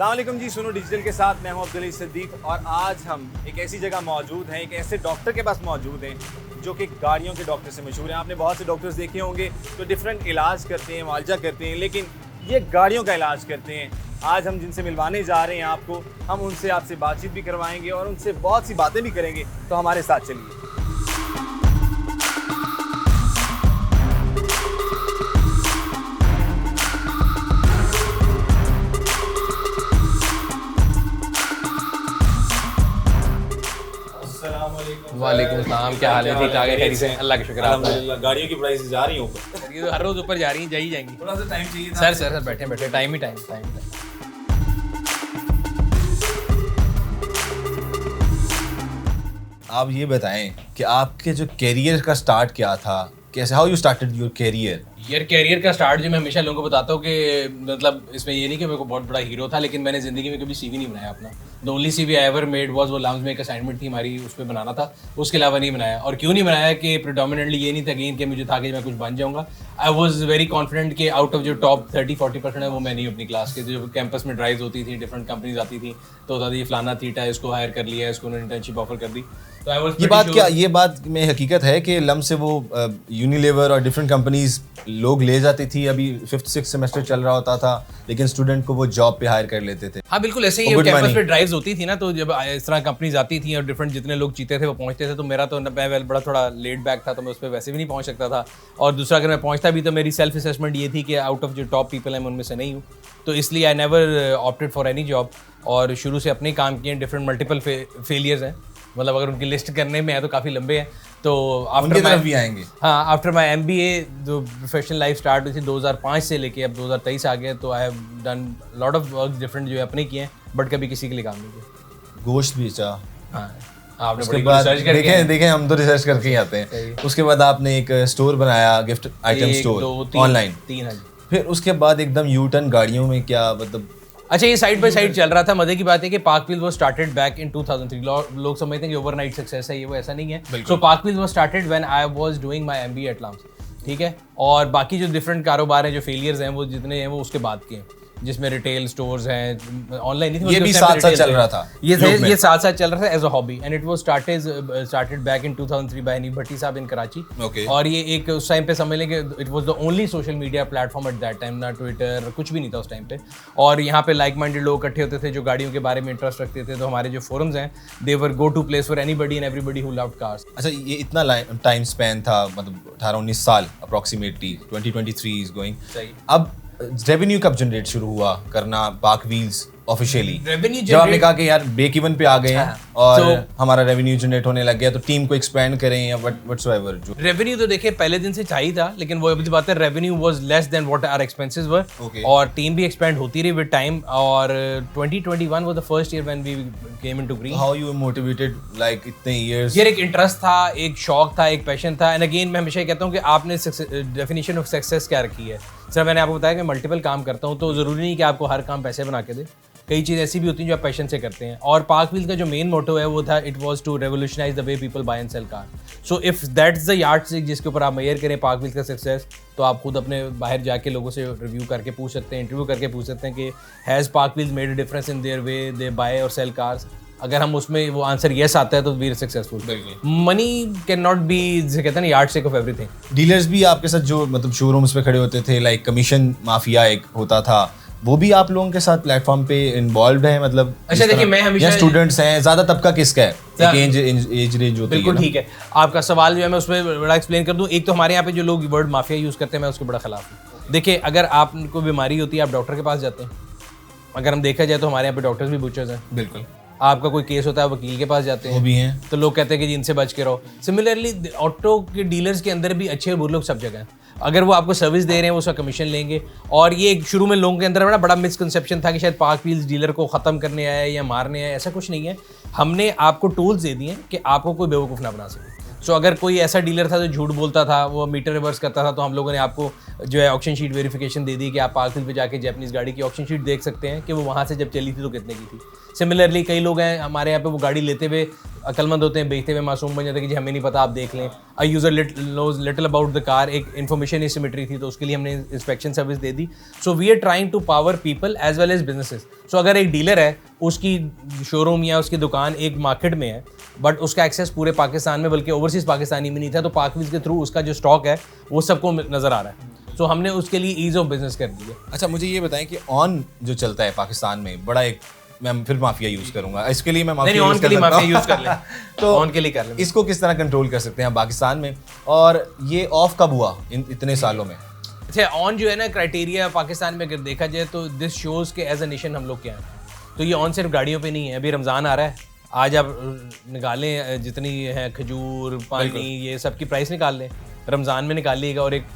अस्सलामुअलैकुम जी, सुनो डिजिटल के साथ मैं हूं अब्दुल सिद्दीक और आज हम एक ऐसी जगह मौजूद हैं, एक ऐसे डॉक्टर के पास मौजूद हैं जो कि गाड़ियों के डॉक्टर से मशहूर हैं। आपने बहुत से डॉक्टर्स देखे होंगे तो डिफरेंट इलाज करते हैं, मुआवजा करते हैं, लेकिन ये गाड़ियों का इलाज करते हैं। आज हम जिनसे मिलवाने जा रहे हैं आपको, हम उनसे आपसे बातचीत भी करवाएंगे और उनसे बहुत सी बातें भी करेंगे, तो हमारे साथ चलिए। वालेकुम सलाम, क्या हाल है? ठीक ठाक है, खैरियत से? अल्लाह का शुक्र। अल्हम्दुलिल्लाह। गाड़ियों की प्राइस जा रही हैं ऊपर, ये तो हर रोज ऊपर जा रही हैं, जा ही जाएंगी। थोड़ा सा टाइम चाहिए था। सर बैठे टाइम ही टाइम। आप ये बताएं कि आपके जो कैरियर का स्टार्ट क्या था, कैसे, how you started your career? यार कैरियर का स्टार्ट जो मैं हमेशा लोगों को बताता हूँ कि मतलब इसमें ये नहीं कि मेरे को बहुत बड़ा हीरो था, लेकिन मैंने ज़िंदगी में कभी सीवी नहीं बनाया अपना। The only CV I ever made was वो लम्स में एक असाइनमेंट थी हमारी, उस पर बनाना था, उसके अलावा नहीं बनाया। और क्यों नहीं बनाया कि प्रिडोमिनेटली ये नहीं था कि मुझे था कि मैं कुछ बन जाऊँगा। आई वॉज वेरी कॉन्फिडेंट कि आउट ऑफ जो टॉप 30-40% है वो मैं नहीं अपनी क्लास के। जो कैंपस में ड्राइव्स होती थी, डिफरेंट कंपनीज आती थी, तो होता था ये फलाना थीटा है, इसको हायर कर लिया है, इसको उन्होंने इंटर्नशिप ऑफर कर दी। तो आई वाज ये बात में हकीकत है कि लम से वो यूनिलीवर और डिफरेंट कंपनीज लोग ले जाती थी। अभी 5th-6th सेमेस्टर चल रहा होता था, लेकिन स्टूडेंट को वो जॉब पे हायर कर लेते थे। हाँ बिल्कुल ऐसे ही कैंपस पे ड्राइव्स होती थी ना, तो जब इस तरह कंपनीज आती थी और डिफरेंट जितने लोग जीते थे वो पहुंचते थे, तो मेरा तो मैं बड़ा थोड़ा लेट बैक था, तो मैं उस पर वैसे भी नहीं पहुंच सकता था। और दूसरा अगर मैं पहुंचता भी तो मेरी सेल्फ असेसमेंट ये थी कि आउट ऑफ जो टॉप पीपल हैं मैं उनमें से नहीं हूँ, तो इसलिए I never opted for any job. और शुरू से अपने काम किए, डिफरेंट मल्टीपल फेलियर्स हैं, मतलब अगर उनकी लिस्ट करने में है तो काफ़ी लंबे हैं। तो उनकी तरफ भी आएंगे। हाँ, आफ्टर माई MBA जो प्रोफेशनल लाइफ स्टार्ट हुई थी 2005 से लेके अब 2023 आ गए, तो I have done lot of work different जो है अपने किए हैं, बट कभी किसी के लिए काम नहीं किया। गोश्त बेचा। हाँ, आपने उसके बड़ी बाद रिसर्च करके देखें हम तो रिसर्च करके ही आते हैं। उसके बाद आपने एक स्टोर बनाया, गिफ्ट आइटम स्टोर ऑनलाइन। 3 फिर उसके बाद एकदम यू टर्न गाड़ियों में, क्या मतलब? अच्छा, ये साइड बाय साइड चल रहा था। मजे की बात है कि park wheels was started back in 2003। लोग समझते हैं कि ओवरनाइट सक्सेस है, ये वो ऐसा नहीं है। So PakWheels was started when I was doing my MBA at LUMS, ठीक है। और बाकी जो डिफरेंट कारोबार हैं, जो फेलियर्स हैं, वो जितने हैं वो उसके बाद के हैं, जिसमें रिटेल स्टोर्स हैं, ऑनलाइन नहीं थी, ये भी साथ साथ चल रहा था। ये साथ साथ चल रहा था as a hobby, and it was started back in 2003 by Aneeb Bhatti sahab in Karachi. और ये एक उस टाइम पे समझ लें कि it was the only social media platform at that time, ना ट्विटर, कुछ भी नहीं था उस टाइम पे। और यहाँ पे लाइक माइंडेड लोग इकट्ठे होते थे जो गाड़ियों के बारे में इंटरेस्ट रखते थे, तो हमारे जो फोरम्स हैं they were go to place for anybody and everybody who loved cars. अच्छा, ये इतना टाइम स्पैन था, मतलब 18-19 साल अप्रोक्सीमेटली, 2023 इज गोइंग। सही। अब रेवेन्यू कब जनरेट शुरू हुआ करना पार्क व्हील्स ऑफिशियली? रेवेन्यू जब आपने कहा कि यार ब्रेक इवन पे आ गए हैं और तो हमारा रेवेन्यू जनरेट होने लग गया, तो टीम को एक्सपेंड करें या व्हाटसोएवर। जो रेवेन्यू तो देखिए पहले दिन से चाहिए था, लेकिन वो अभी बात है, revenue was less than what our expenses were, और टीम भी एक्सपेंड होती रही विद टाइम। और 2021 was the first year when we came into green. How you motivated like इतने इयर्स? यार एक इंटरेस्ट था, एक शौक था, एक पैशन था। एंड अगेन मैं हमेशा कहता हूँ कि आपने डेफिनेशन ऑफ सक्सेस क्या रखी है। सर मैंने आपको बताया कि मल्टीपल काम करता हूँ, तो ज़रूरी नहीं कि आपको हर काम पैसे बना के दे, कई चीज़ ऐसी भी होती हैं जो आप पैशन से करते हैं। और पार्क व्हील्स का जो मेन मोटो है वो था, it was to revolutionise the way people buy and sell car. So if that's the yardstick जिसके ऊपर आप मेजर करें पार्क व्हील्स का सक्सेस, तो आप खुद अपने बाहर जाके लोगों से रिव्यू करके पूछ सकते हैं, इंटरव्यू करके पूछ सकते हैं कि has Park Wheels made a difference in their way they buy और सेल कार्स। अगर हम उसमें वो आंसर येस आता है तो we are successful. Money can not be, कहते हैं ना, यार्डस्टिक ऑफ एवरीथिंग। डीलर्स भी आपके साथ जो मतलब शोरूम्स पे खड़े होते थे, लाइक कमीशन माफिया एक होता था, वो भी आप लोगों के साथ प्लेटफॉर्म पे इन्वॉल्व है? मतलब अच्छा देखिए, मैं हमेशा स्टूडेंट्स हैं, ज्यादा तबका किसका है? एक एज रेंज होती है। बिल्कुल ठीक है, आपका सवाल जो है मैं उसमें बड़ा एक्सप्लेन कर दूं। एक तो हमारे यहाँ पे जो लोग वर्ड माफिया यूज़ करते हैं, मैं उसके बड़ा खिलाफ हूँ। देखिए, अगर आपको बीमारी होती है आप डॉक्टर के पास जाते हैं। अगर हम देखा जाए तो हमारे यहाँ पे डॉक्टर्स भी बुचर्स हैं। बिल्कुल। आपका कोई केस होता है वकील के पास जाते हैं, वो भी हैं। तो लोग कहते हैं कि जी इनसे बच के रहो। सिमिलरली ऑटो के डीलर्स के अंदर भी अच्छे बुरे लोग सब जगह हैं। अगर वो आपको सर्विस दे रहे हैं वो उसका कमीशन लेंगे। और ये शुरू में लोगों के अंदर बड़ा मिसकंसेप्शन था कि शायद पार्क व्हील्स डीलर को ख़त्म करने आया है या मारने आया है। ऐसा कुछ नहीं है। हमने आपको टूल्स दे दिए कि आपको कोई बेवकूफ़ ना बना सके। सो अगर कोई ऐसा डीलर था जो झूठ बोलता था, वो मीटर रिवर्स करता था, तो हम लोगों ने आपको जो है ऑक्शन शीट वेरिफिकेशन दे दी कि आप पार्किंग पे जाके जैपनीज़ गाड़ी की ऑक्शन शीट देख सकते हैं कि वो वहाँ से जब चली थी तो कितने की थी। सिमिलरली कई लोग हैं हमारे यहाँ पे वो गाड़ी लेते हुए अक्लमंद होते हैं, बेचते हुए मासूम बन जाते हैं कि जी हमें नहीं पता, आप देख लें। A user knows little about the car, एक इन्फॉर्मेशन एसिमेट्री थी तो उसके लिए हमने इंस्पेक्शन सर्विस दे दी। So we are trying to power people as well as businesses. सो अगर एक डीलर है, उसकी शोरूम या उसकी दुकान एक मार्केट में है, बट उसका एक्सेस पूरे पाकिस्तान में बल्कि ओवरसीज़ पाकिस्तानी में नहीं था, तो पाकवीज़ के थ्रू उसका जो स्टॉक है वो सबको नज़र आ रहा है। सो हमने उसके लिए ईज़ ऑफ बिजनेस कर दी है। अच्छा, मुझे ये बताएं कि ऑन जो चलता है पाकिस्तान में, बड़ा एक, मैं फिर माफिया यूज करूंगा इसके लिए, मैं माफिया ऑन के लिए माफिया यूज कर ले तो ऑन के लिए कर ले। इसको किस तरह कंट्रोल कर सकते हैं पाकिस्तान में, और ये ऑफ कब हुआ इतने सालों में? अच्छा, ऑन जो है ना क्राइटेरिया पाकिस्तान में अगर देखा जाए तो दिस शोज़ के एज अ नेशन हम लोग क्या हैं। तो ये ऑन सिर्फ गाड़ियों पे नहीं है। अभी रमज़ान आ रहा है, आज आप निकालें जितनी है खजूर, पानी, ये सब की प्राइस निकाल लें, रमज़ान में निकालिएगा और एक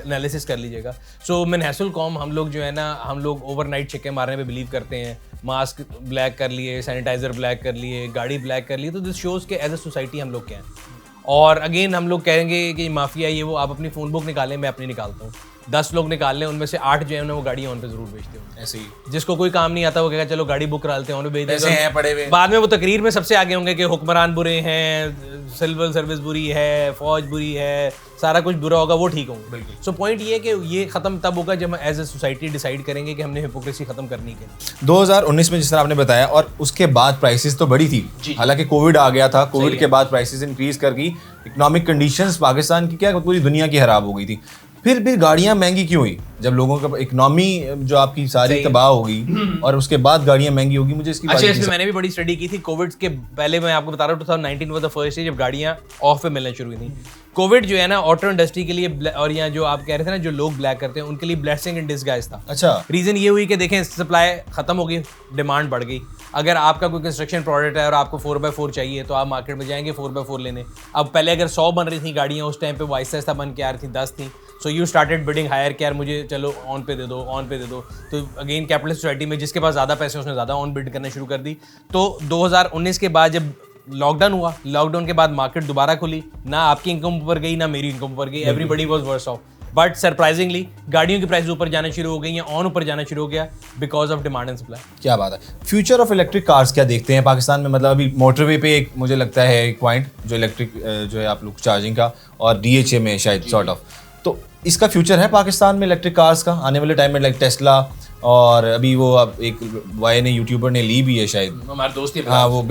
एनालिसिस कर लीजिएगा। सो मनहसुल कौम हम लोग जो है ना, हम लोग ओवरनाइट छिक्के मारने पे बिलीव करते हैं। मास्क ब्लैक कर लिए, सैनिटाइज़र ब्लैक कर लिए, गाड़ी ब्लैक कर लिए, तो दिस शोज़ के एज अ सोसाइटी हम लोग क्या हैं। और अगेन हम लोग कहेंगे कि माफिया ये वो, आप अपनी फ़ोन बुक निकालें, मैं अपनी निकालता हूँ, 10 लोग निकाल लें, उनमें से 8 जो है ना वो गाड़ी ऑन पे ज़रूर बेचते हो। ऐसे ही जिसको कोई काम नहीं आता वो कहेगा चलो गाड़ी बुक करा लेते हैं, ऑन पे बेच देते हैं पड़े हुए। बाद में वो तकरीर में सबसे आगे होंगे कि हुक्मरान बुरे हैं, सिविल सर्विस बुरी है, फौज बुरी है, सारा कुछ बुरा होगा, वो ठीक होंगे। बिल्कुल। सो पॉइंट ये है कि ये ख़त्म तब होगा जब हम एज ए सोसाइटी डिसाइड करेंगे कि हमने हिपोक्रेसी ख़त्म करनी है। 2019 में जिस तरह आपने बताया, और उसके बाद प्राइसेस तो बढ़ी थी, हालांकि कोविड आ गया था, कोविड के बाद प्राइसेस इंक्रीज कर गई, इकोनॉमिक कंडीशंस पाकिस्तान की क्या पूरी दुनिया की खराब हो गई थी। फिर भी गाड़ियां महंगी क्यों हुई? जब लोगों का इकोनॉमी जो आपकी सारी तबाह हो गई और उसके बाद गाड़ियां महंगी होगी, मुझे इसकी अच्छा, इसमें मैंने भी बड़ी स्टडी की थी। कोविड के पहले मैं आपको बता रहा हूँ 2019 वाज द फर्स्ट ईयर जब गाड़ियां ऑफ पे मिलना शुरू हुई थी। कोविड जो है ना ऑटो इंडस्ट्री के लिए, और यहाँ जो आप कह रहे थे ना जो लोग ब्लैक करते हैं, उनके लिए ब्लेसिंग इन डिसगाइज था। अच्छा, रीज़न ये हुई कि देखें सप्लाई ख़त्म हो गई, डिमांड बढ़ गई। अगर आपका कोई कंस्ट्रक्शन प्रोडक्ट है और आपको 4x4 चाहिए तो आप मार्केट में जाएंगे 4x4 लेने। अब पहले अगर 100 बन रही थी गाड़ियाँ, उस टाइम पे वो आहिस्ता आहिस्ता बन के आ रही थी, 10 थी। So you started bidding higher कि यार मुझे चलो ऑन पे दे दो, ऑन पे दे दो। तो अगेन कैपिटलिस्ट सोसाइटी में जिसके पास ज़्यादा पैसे उसने ज़्यादा ऑन बिड करना शुरू कर दी। तो 2019 के बाद जब लॉकडाउन हुआ, लॉकडाउन के बाद मार्केट दोबारा खुली, ना आपकी इनकम ऊपर गई ना मेरी इनकम ऊपर गई, everybody was worse off. But surprisingly गाड़ियों की प्राइस ऊपर जाना शुरू हो गई या ऑन ऊपर जाना शुरू हो गया because of demand and supply. क्या बात है। फ्यूचर ऑफ इलेक्ट्रिक कार्स क्या देखते हैं पाकिस्तान में? मतलब अभी मोटरवे पे एक मुझे लगता है एक पॉइंट जो इलेक्ट्रिक जो है आप लोग चार्जिंग का, और DHA में शायद सॉर्ट ऑफ, तो इसका फ्यूचर है पाकिस्तान में इलेक्ट्रिक कार्स का आने वाले टाइम में? लाइक टेस्ला, और अभी वो अब एक वाई ने यूट्यूबर ने ली भी है शायद, हमारे दोस्त ही, हाँ वो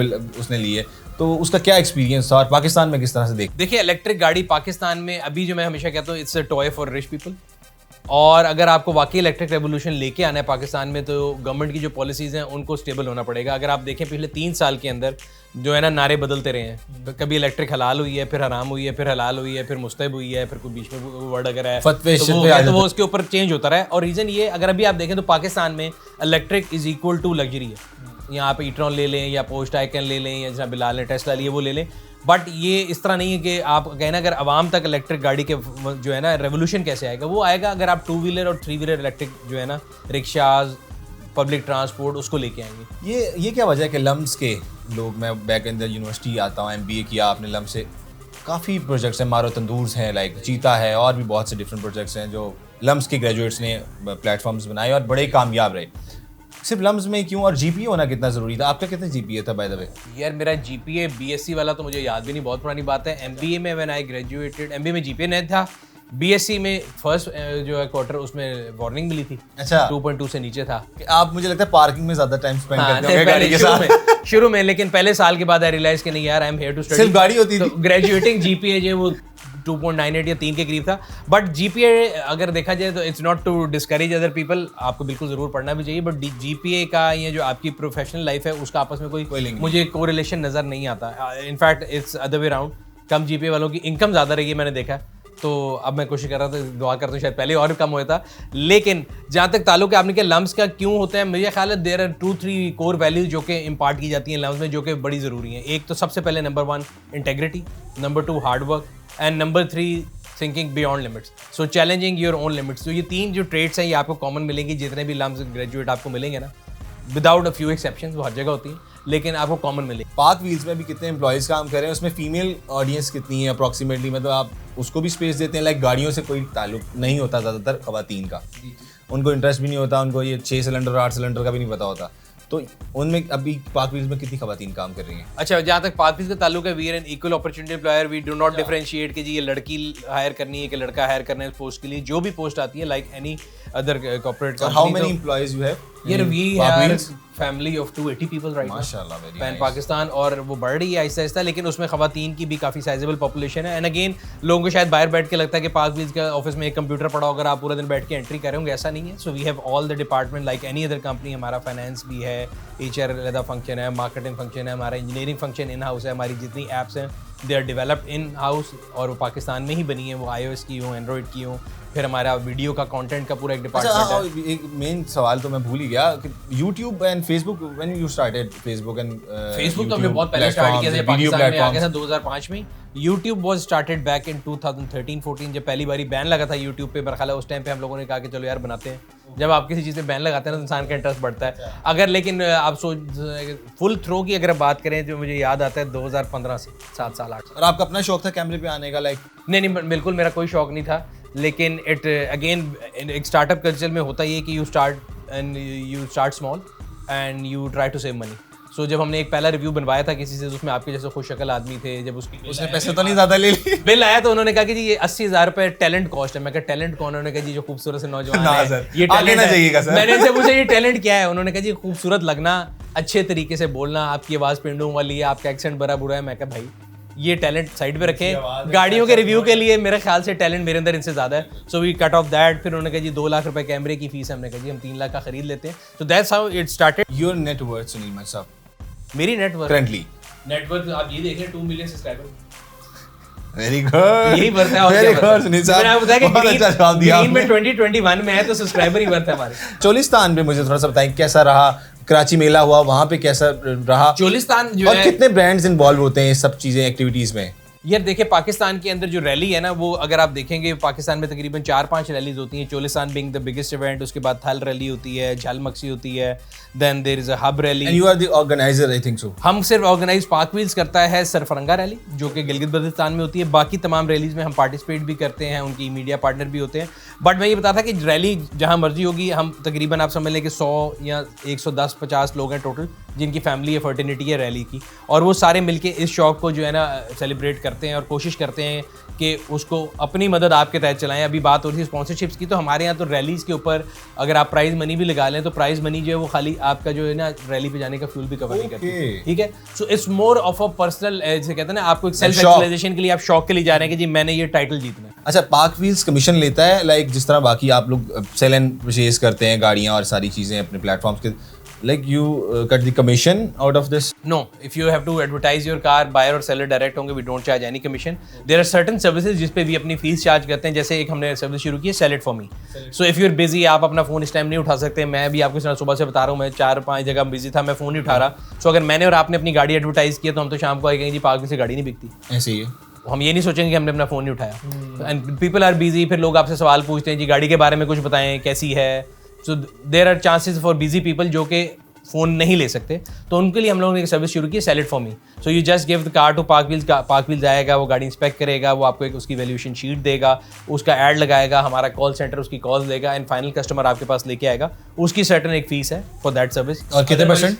उसने ली है, तो उसका क्या एक्सपीरियंस था और पाकिस्तान में किस तरह से देखिए इलेक्ट्रिक गाड़ी पाकिस्तान में अभी जो मैं हमेशा कहता हूँ it's a toy for rich people. और अगर आपको वाकई इलेक्ट्रिक रेवोल्यूशन लेके आना है पाकिस्तान में तो गवर्नमेंट की जो पॉलिसीज़ हैं उनको स्टेबल होना पड़ेगा। अगर आप देखें पिछले 3 साल के अंदर जो है ना नारे बदलते रहे हैं, कभी इलेक्ट्रिक हलाल हुई है, फिर हराम हुई है, फिर हलाल हुई है, फिर मुस्तहब हुई है, फिर कोई बीच में वर्ड अगर है तो वो उसके ऊपर चेंज होता रहा है। और रीज़न ये, अगर अभी आप देखें तो पाकिस्तान में electric is equal to luxury है। यहाँ पे ईट्रॉन ले लें या पोस्ट आइकन ले लें या जहाँ बिलाल ने टेस्ला लिए वो ले लें, बट ये इस तरह नहीं है कि आप कहना अगर आवाम तक इलेक्ट्रिक गाड़ी के जो है ना रेवोल्यूशन कैसे आएगा, वो आएगा अगर आप 2 व्हीलर और 3 व्हीलर इलेक्ट्रिक जो है ना रिक्शाज, पब्लिक ट्रांसपोर्ट उसको लेके आएंगे। ये क्या वजह है कि लम्स के लोग, मैं बैक इन द यूनिवर्सिटी आता हूँ, MBA किया आपने, लम्स से काफ़ी प्रोजेक्ट्स हैं, मारो तंदूर्स हैं, लाइक चीता है, और भी बहुत से डिफरेंट प्रोजेक्ट्स हैं जो लम्स के ग्रेजुएट्स ने प्लेटफॉर्म्स बनाए और बड़े कामयाब रहे। सिर्फ लम्स में क्यों? और GPA होना कितना ज़रूरी था? आपका कितना GPA था बाय द वे? यार मेरा GPA BSc वाला तो मुझे याद भी नहीं, बहुत पुरानी बात है। MBA में व्हेन आई ग्रेजुएटेड, MBA में GPA नहीं था, BSc में फर्स्ट जो है क्वार्टर उसमें वार्निंग मिली थी। अच्छा, 2.2 से नीचे था। आप मुझे लगता है पार्किंग में ज़्यादा टाइम स्पेंड करते होंगे गाड़ी के साथ शुरू में, लेकिन पहले साल के बाद आई रियलाइज कि नहीं यार I am here to study. सिर्फ गाड़ी होती थी। ग्रेजुएटिंग GPA जो वो 2.98 या 3 के करीब था। बट GPA अगर देखा जाए तो it's not to discourage other people, आपको बिल्कुल ज़रूर पढ़ना भी चाहिए, बट GPA का ये जो आपकी प्रोफेशनल लाइफ है उसका आपस में कोई मुझे कोरिलेशन नज़र नहीं आता। In fact it's other way round, come GPA वालों की इनकम ज़्यादा रही है मैंने देखा। तो अब मैं कोशिश कर रहा था, दुआ करता हूँ शायद पहले और कम होता। लेकिन जहाँ तक ताल्लुक है आपने के लम्स का क्यों होता है, मुझे ख्याल है देयर आर 2-3 कोर वैल्यूज जो कि इम्पार्ट की जाती हैं लम्स में, जो कि बड़ी ज़रूरी हैं। एक तो सबसे पहले number 1 integrity, number 2 hard work, and number 3 thinking beyond limits, so challenging your own limits. तो ये 3 जो ट्रेड्स हैं ये आपको कॉमन मिलेंगी जितने भी लम्स ग्रेजुएट आपको मिलेंगे ना, विदाउट अ फ्यू एक्सेप्शंस, वो हर जगह होती हैं, लेकिन आपको कॉमन मिलेगी। पाक व्हील्स में भी कितने एम्प्लॉयज़ काम कर रहे हैं, उसमें फीमेल ऑडियंस कितनी है अप्रॉक्सीमेटली, मतलब आप उसको भी स्पेस देते हैं? लाइक गाड़ियों से कोई ताल्लुक नहीं होता ज़्यादातर ख़वातीन का, उनको इंटरेस्ट भी नहीं होता, उनको ये 6 सिलेंडर और 8 सिलेंडर का भी नहीं पता होता, तो उनमें अभी पाक व्हील्स में कितनी ख़वातीन काम कर रही हैं? अच्छा, जहाँ तक पाक व्हील्स का ताल्लुक है, we are an equal opportunity employer, we do not differentiate कि जी ये लड़की हायर करनी है कि लड़का हायर करना है इस पोस्ट के लिए। जो भी पोस्ट आती है like any other corporate company. How many employees you have? यार we have family of 280 people right माशाल्लाह, वेरी पैन नाइस। पाकिस्तान, और वो बढ़ रही है आहिस्ता आहिस्ता, लेकिन उसमें खवातीन की भी काफ़ी साइजेबल पॉपुलेशन है। एंड अगेन लोगों को शायद बाहर बैठ के लगता है कि पाक व्हील्स का ऑफिस में एक कंप्यूटर पड़ा होगा, आप पूरा दिन बैठ के एंट्री कर रहे होंगे, ऐसा नहीं है। So we have all the department like any other company. हमारा फाइनेंस भी है, HR अलग फंक्शन है, मार्केटिंग फंक्शन है, हमारा इंजीनियरिंग फंक्शन इन हाउस है, हमारी जितनी ऐप्स हैं they are developed in house और वो पाकिस्तान में ही बनी है, वो iOS की हो, एंड्रॉइड की हो। फिर हमारा वीडियो का कंटेंट का पूरा एक डिपार्टमेंट है। एक मेन सवाल तो मैं भूल ही गया कि YouTube and Facebook, when you started Facebook and Facebook तो हमने बहुत पहले स्टार्ट किया था, पाकिस्तान में आ गया था 2005 में। YouTube was started back in 2013-14 जब पहली बारी बैन लगा था YouTube पे बरखाला, उस टाइम पे हम लोगों ने कहा कि चलो यार बनाते हैं। जब आप किसी चीज़ पे बैन लगाते हैं ना तो इंसान का इंटरेस्ट बढ़ता है। अगर लेकिन आप फुल थ्रो की अगर बात करें, जो मुझे याद आता है 2015 से 7 साल 8 और आपका अपना शौक था कैमरे पे आने का? लाइक नहीं, बिल्कुल मेरा कोई शौक नहीं था, लेकिन इट अगेन एक स्टार्टअप कल्चर में होता ये कि you start small and you try to save money. So जब हमने एक पहला रिव्यू बनवाया था किसी से, उसमें आपके जैसे खुशशक्ल आदमी थे, जब उसने पैसे तो नहीं ज़्यादा ले लिए? बिल आया तो उन्होंने कहा कि जी ये 80,000 रुपए टैलेंट कॉस्ट है। मैं कहा टैलेंट कौन है? उन्होंने कहा जी जो खूबसूरत से नौजवान ना है, सर, ये आगे टैलेंट ना है। जाइएगा सर। मैंने उनसे पूछा ये टैलेंट क्या है? उन्होंने कहा जी खूबसूरत लगना, अच्छे तरीके से बोलना, आपकी आवाज़ पेंडुओं वाली है, आपका एक्सेंट बड़ा बुरा है। मैं कहा भाई ये टैलेंट साइड पे रखें, गाड़ियों के रिव्यू के लिए मेरे ख्याल से टैलेंट मेरे अंदर इनसे ज़्यादा है। So we cut off that. फिर उन्होंने कहा जी 2 लाख रुपए कैमरे की फीस है। हमने कहा जी हम 3 लाख का खरीद लेते हैं। So that's how it started. Your net worth Sunil भाई साहब मेरी नेटवर्क करंटली आप ये देखें 2 मिलियन सब्सक्राइबर। वेरी गुड, यही वर्थ है। वेरी गुड सुनील साहब, मैंने बताया कि बहुत अच्छा जवाब दिया ग्रीन में आपने। 2021 में है तो सब्सक्राइबर ही वर्थ है हमारे। चोलिस्तान पे मुझे थोड़ा सा बताएं कैसा रहा, कराची मेला हुआ वहाँ पे कैसा रहा, चोलिस्तान जो और है, कितने ब्रांड्स इन्वॉल्व होते हैं ये सब चीज़ें एक्टिविटीज़ में? यार देखिए पाकिस्तान के अंदर जो रैली है ना, वो अगर आप देखेंगे पाकिस्तान में तकरीबन 4-5 रैलीज होती हैं। Cholistan being the biggest event, उसके बाद थल रैली होती है, झल मक्सी होती है, then there is a hub rally. And you are the organiser I think so. हम सिर्फ ऑर्गेनाइज पाक व्हील्स करता है सरफरंगा रैली जो कि गिलगित बल्तिस्तान में होती है। बाकी तमाम रैलीज में हम पार्टिसिपेट भी करते हैं, उनकी मीडिया पार्टनर भी होते हैं। बट मैं ये बताता था कि रैली जहाँ मर्जी होगी, हम तकरीबन आप समझ लें कि 100 या 110-50 लोग हैं टोटल जिनकी फैमिली है, फर्टिनिटी है रैली की, और वो सारे मिलके इस शौक को जो है ना सेलिब्रेट करते हैं और कोशिश करते हैं कि उसको अपनी मदद आपके तहत चलाएं। अभी बात हो रही है स्पॉन्सरशिप्स की, तो हमारे यहाँ तो रैलीज़ के ऊपर अगर आप प्राइज मनी भी लगा लें तो प्राइज मनी जो है वो खाली आपका जो है ना रैली पे जाने का फ्यूल भी कवर नहीं करती, ठीक है। So it's more of a personal, जैसे कहते हैं ना, आपको एक सेल्फ एक्चुअलाइजेशन के लिए आप शौक के लिए जा रहे हैं कि जी मैंने ये टाइटल जीतना है। अच्छा, पाक व्हील्स कमीशन लेता है लाइक जिस तरह बाकी आप लोग सेल एंड परचेज करते हैं गाड़ियाँ और सारी चीज़ें अपने प्लेटफॉर्म्स के, like you cut the commission out of this? No, if you have to advertise your car, buyer और seller direct होंगे, we don't charge any commission. There are certain services जिस पे भी अपनी फीस चार्ज करते हैं, जैसे एक हमने सर्विस शुरू की है Sell It For Me. So if you're busy, आप अपना फ़ोन इस टाइम नहीं उठा सकते, मैं भी आपको सुबह से बता रहा हूँ, मैं 4-5 जगह बिजी था, मैं फ़ोन नहीं उठा रहा। So अगर मैंने और आपने अपनी गाड़ी एडवर्टाइज किया तो हम तो शाम को आएंगे जी पाक से गाड़ी नहीं बिकती। ऐसे ही है, हम ये नहीं सोचेंगे कि हमने अपना फ़ोन नहीं उठाया। एंड पीपल आर बिजी, फिर लोग आपसे सवाल पूछते हैं जी गाड़ी के बारे में कुछ बताएं, कैसी है। So there are chances for busy people जो कि फ़ोन नहीं ले सकते, तो उनके लिए हम लोगों ने एक सर्विस शुरू की, sell it for me. So you just give the car to Pak Wheels आएगा, वो गाड़ी इंस्पेक्ट करेगा, वो आपको एक उसकी वैल्यूएशन शीट देगा, उसका ऐड लगाएगा, हमारा कॉल सेंटर उसकी कॉल देगा, एंड फाइनल कस्टमर आपके पास लेके आएगा। उसकी सर्टन एक फीस है फॉर दैट सर्विस। और कितने percent?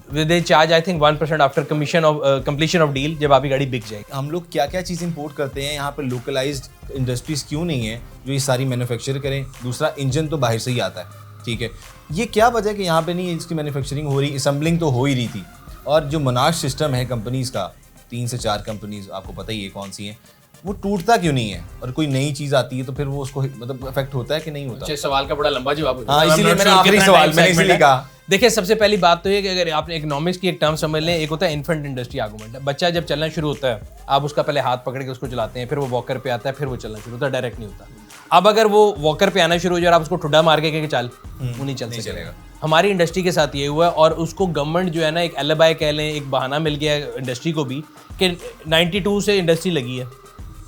They charge I think 1% after commission of completion of deal, जब आपकी गाड़ी बिक जाएगी। हम लोग क्या क्या चीज़ इंपोर्ट करते हैं यहाँ पर? लोकलाइज्ड इंडस्ट्रीज क्यों नहीं है जो ये सारी मैन्युफैक्चर करें? दूसरा, इंजन तो बाहर से ही आता है, ठीक है, ये क्या वजह है कि यहाँ पे नहीं इसकी मैन्युफैक्चरिंग हो रही? असम्बलिंग तो हो ही रही थी। और जो मोनाश सिस्टम है कंपनीज़ का, 3 से 4 कंपनीज आपको पता ही है कौन सी हैं, वो टूटता क्यों नहीं है? और कोई नई चीज़ आती है तो फिर वो उसको मतलब इफेक्ट होता है कि नहीं होता? सवाल का बड़ा लंबा जवाब। हाँ, इसीलिए मैंने आखिरी सवाल मैंने इसीलिए कहा। देखिए सबसे पहली बात तो ये कि अगर आपने इकोनॉमिक्स की एक टर्म समझ लें, एक होता है इन्फेंट इंडस्ट्री आर्गुमेंट। बच्चा जब चलना शुरू होता है, आप उसका पहले हाथ पकड़ के उसको चलाते हैं, फिर वो वॉकर पे आता है, फिर वो चलना शुरू होता है, डायरेक्ट नहीं होता। अब अगर वो वॉकर पे आना शुरू हो जाए और आप उसको ठुड्डा मार के चल, वो नहीं चल सकेगा। हमारी इंडस्ट्री के साथ ये हुआ है, और उसको गवर्नमेंट जो है ना एक एलिबाई कह लें, एक बहाना मिल गया इंडस्ट्री को भी कि 92 से इंडस्ट्री लगी है।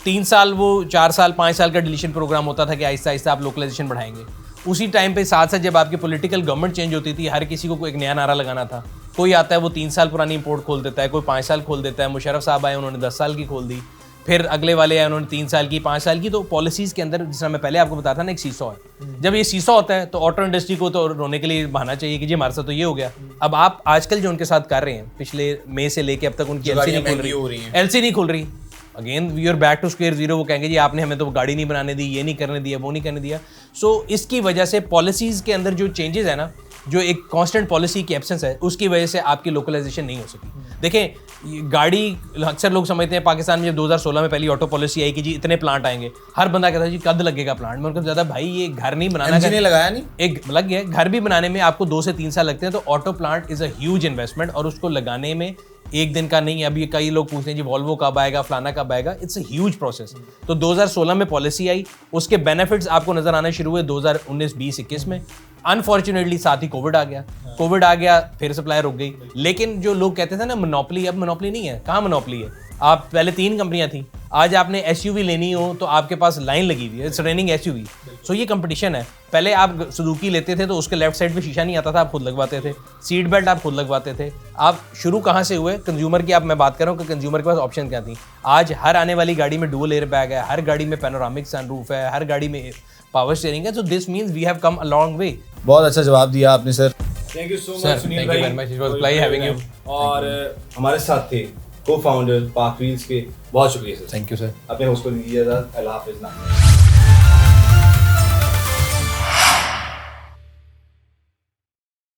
3 साल वो 4 साल 5 साल का डिलीशन प्रोग्राम होता था कि आहिस्ता आहिस्ता आप लोकलाइजेशन बढ़ाएंगे। उसी टाइम पे साथ साथ जब आपकी पॉलिटिकल गवर्नमेंट चेंज होती थी, हर किसी को एक नया नारा लगाना था। कोई आता है वो 3 साल पुरानी इंपोर्ट खोल देता है, कोई 5 साल खोल देता है। मुशर्रफ साहब आए, उन्होंने 10 साल की खोल दी, फिर अगले वाले आए, उन्होंने 3 साल की, 5 साल की। तो पॉलिसीज़ के अंदर, जिस तरह मैं पहले आपको बताया था ना, एक सीसॉ है। जब ये सीसॉ होता है तो ऑटो इंडस्ट्री को तो रोने के लिए बहाना चाहिए कि जी हमारे साथ तो ये हो गया। अब आप आजकल जो उनके साथ कर रहे हैं, पिछले मई से लेके अब तक उनकी एलसी नहीं खुल रही, एलसी नहीं खुल रही। Again we are back to square zero. वो कहेंगे जी आपने हमें तो गाड़ी नहीं बनाने दी, ये नहीं करने दिया, वो नहीं करने दिया। सो इसकी वजह से पॉलिसीज़ के अंदर जो चेंजेस है ना, जो एक कांस्टेंट पॉलिसी की एब्सेंस है, उसकी वजह से आपकी लोकलाइजेशन नहीं हो सकी। देखें, गाड़ी अक्सर लोग समझते हैं पाकिस्तान में जब 2016 में पहली ऑटो पॉलिसी आई कि जी इतने प्लांट आएंगे, हर बंदा कहता है जी कद लगेगा प्लांट। मैं ज़्यादा भाई ये घर नहीं बनाना, ने लगाया नहीं, एक लग गया। घर भी बनाने में आपको 2 से 3 साल लगते हैं। तो auto plant is a huge investment, और उसको लगाने में एक दिन का नहीं। अभी कई लोग पूछते हैं जी वॉल्वो कब आएगा, फलाना कब आएगा। It's a huge process. तो 2016 में पॉलिसी आई, उसके बेनिफिट्स आपको नजर आना शुरू हुए 2019, 20, 21 में। अनफॉर्चुनेटली साथ ही कोविड आ गया। कोविड आ गया, फिर सप्लाई रुक गई। लेकिन जो लोग कहते थे ना मोनोपोली, अब मोनोपोली नहीं है। कहाँ मोनोपोली है? आप पहले 3 कंपनियां थी, आज आपने एसयूवी लेनी हो तो आपके पास लाइन लगी हुई है, इट्स रनिंग एसयूवी। सो ये कंपटीशन है। पहले आप सुजुकी लेते थे तो उसके लेफ्ट साइड पे शीशा नहीं आता था, आप खुद लगवाते थे। सीट बेल्ट आप खुद लगवाते थे। आप शुरू कहाँ से हुए? कंज्यूमर की। आप मैं बात कर रहा हूँ कि कंज्यूमर के पास ऑप्शन क्या थी। आज हर आने वाली गाड़ी में डुअल एयर बैग है, हर गाड़ी में पैनोरामिक सनरूफ है, हर गाड़ी में पावर स्टीयरिंग है। So this means we have come a long way. बहुत अच्छा जवाब दिया आपने sir. Thank you so Sir, much Sunil thank you भाई। very much. It was a pleasure having you. और हमारे साथ थे को फाउंडर पाक व्हील्स के। बहुत शुक्रिया सर। Thank you sir. अपने होस्ट को दीजिए इजाज़त। अल्लाह हाफिज़ ना।